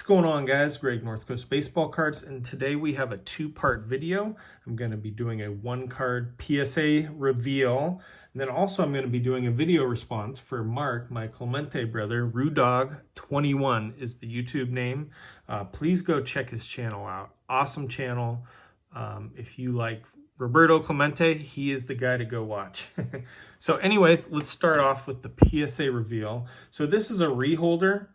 going on, guys? Greg, North Coast Baseball Cards, and today we have a two-part video. I'm going to be doing a one-card PSA reveal, and then also I'm going to be doing a video response for Mark, my Clemente brother. Rudog21 is the YouTube name. Please go check his channel out. Awesome channel. If you like Roberto Clemente, he is the guy to go watch. So anyways, let's start off with the PSA reveal. So this is a reholder.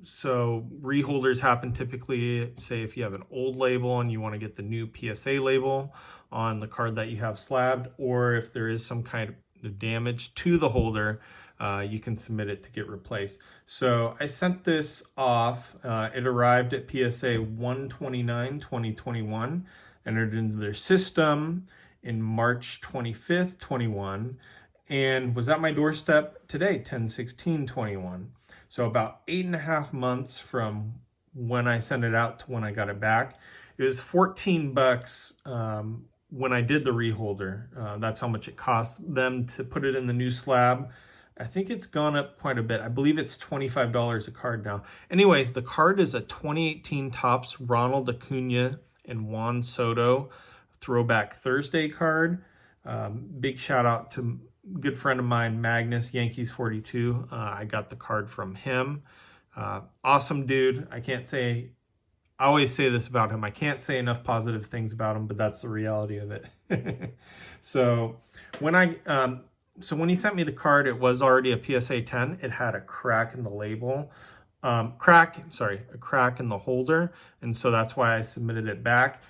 So reholders happen typically, say if you have an old label and you want to get the new PSA label on the card that you have slabbed, or if there is some kind of damage to the holder, you can submit it to get replaced. So I sent this off. It arrived at PSA 129/2021, entered into their system in March 25th, 21, and was at my doorstep today, 10/16/21. So about 8.5 months from when I sent it out to when I got it back. It was $14 when I did the reholder. That's how much it cost them to put it in the new slab. I think it's gone up quite a bit. I believe it's $25 a card now. Anyways, the card is a 2018 Topps Ronald Acuna and Juan Soto Throwback Thursday card. Big shout out to good friend of mine, Magnus, Yankees 42. I got the card from him. Awesome dude. I always say this about him. I can't say enough positive things about him, but that's the reality of it. So when he sent me the card, it was already a PSA 10. It had a crack in the label, a crack in the holder. And so that's why I submitted it back.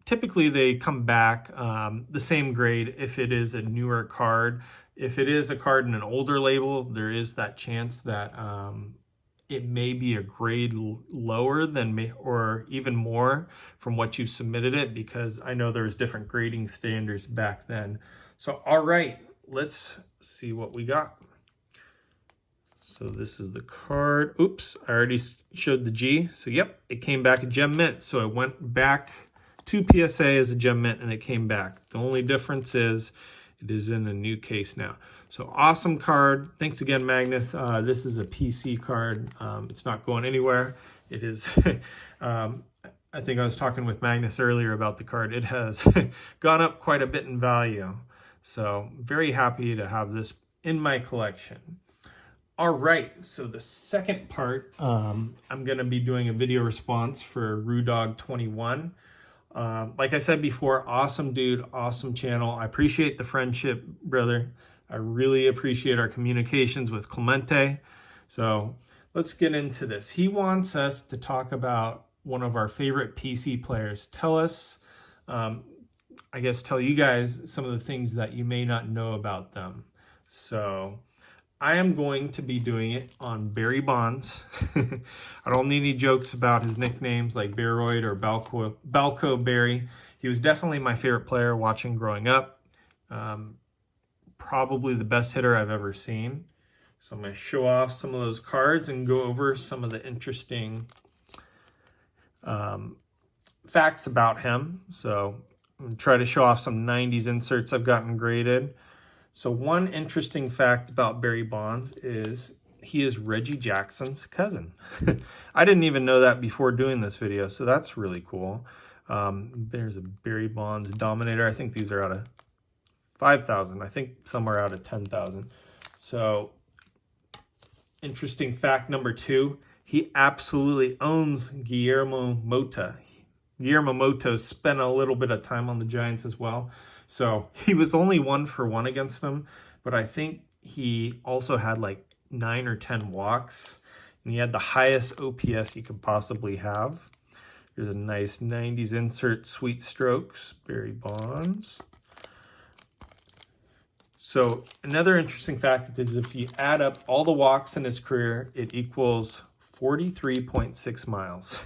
Typically they come back the same grade if it is a newer card. If it is a card in an older label, there is that chance that it may be a grade lower than or even more from what you submitted it, because I know there's different grading standards back then. So all right, let's see what we got. So this is the card. Oops, I already showed the G. So yep, it came back a gem mint. So it went back to PSA as a gem mint and it came back. The only difference is it is in a new case now. So awesome card. Thanks again, Magnus. This is a PC card. It's not going anywhere. It is, I think I was talking with Magnus earlier about the card. It has gone up quite a bit in value. So very happy to have this in my collection. All right, so the second part, I'm gonna be doing a video response for Rudog21. Like I said before, awesome dude, awesome channel. I appreciate the friendship, brother. I really appreciate our communications with Clemente. So let's get into this. He wants us to talk about one of our favorite PC players. Tell you guys some of the things that you may not know about them. So I am going to be doing it on Barry Bonds. I don't need any jokes about his nicknames like Baroid or Balco Barry. He was definitely my favorite player watching growing up. Probably the best hitter I've ever seen. So I'm going to show off some of those cards and go over some of the interesting facts about him. So I'm going to try to show off some 90s inserts I've gotten graded. So one interesting fact about Barry Bonds is he is Reggie Jackson's cousin. I didn't even know that before doing this video, so that's really cool. There's a Barry Bonds Dominator. I think these are out of 5,000. I think some are out of 10,000. So interesting fact number 2, he absolutely owns Guillermo Mota. Guillermo Mota spent a little bit of time on the Giants as well. So he was only 1-for-1 against them, but I think he also had like 9 or 10 walks, and he had the highest OPS you could possibly have. There's a nice 90s insert, Sweet Strokes, Barry Bonds. So another interesting fact is if you add up all the walks in his career, it equals 43.6 miles.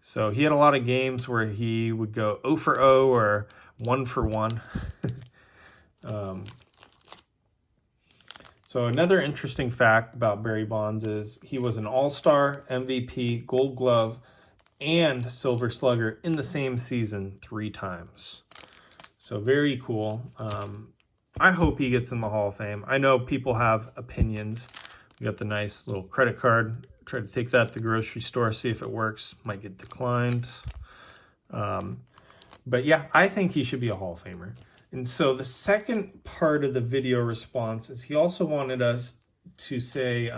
So he had a lot of games where he would go 0-for-0 or 1-for-1. So another interesting fact about Barry Bonds is he was an All-Star, MVP, Gold Glove, and Silver Slugger in the same season 3 times. So very cool. I hope he gets in the Hall of Fame. I know people have opinions, You got the nice little credit card. Try to take that to the grocery store, see if it works. Might get declined. But yeah, I think he should be a Hall of Famer. And so the second part of the video response is he also wanted us to say,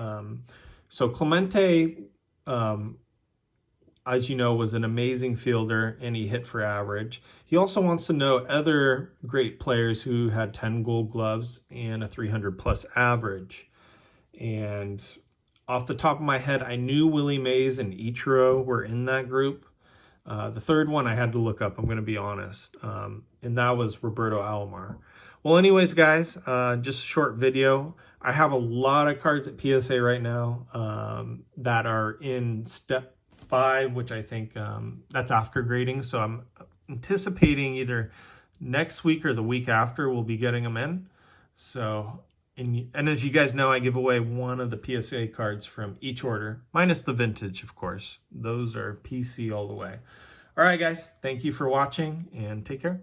so Clemente, as you know, was an amazing fielder and he hit for average. He also wants to know other great players who had 10 gold gloves and a 300 plus average. And off the top of my head, I knew Willie Mays and Ichiro were in that group. The third one I had to look up, I'm going to be honest, and that was Roberto Alomar. Well, anyways, guys, just a short video. I have a lot of cards at PSA right now that are in step 5, which I think that's after grading. So I'm anticipating either next week or the week after we'll be getting them in. So, and as you guys know, I give away one of the PSA cards from each order, minus the vintage, of course. Those are PC all the way. All right, guys, thank you for watching and take care.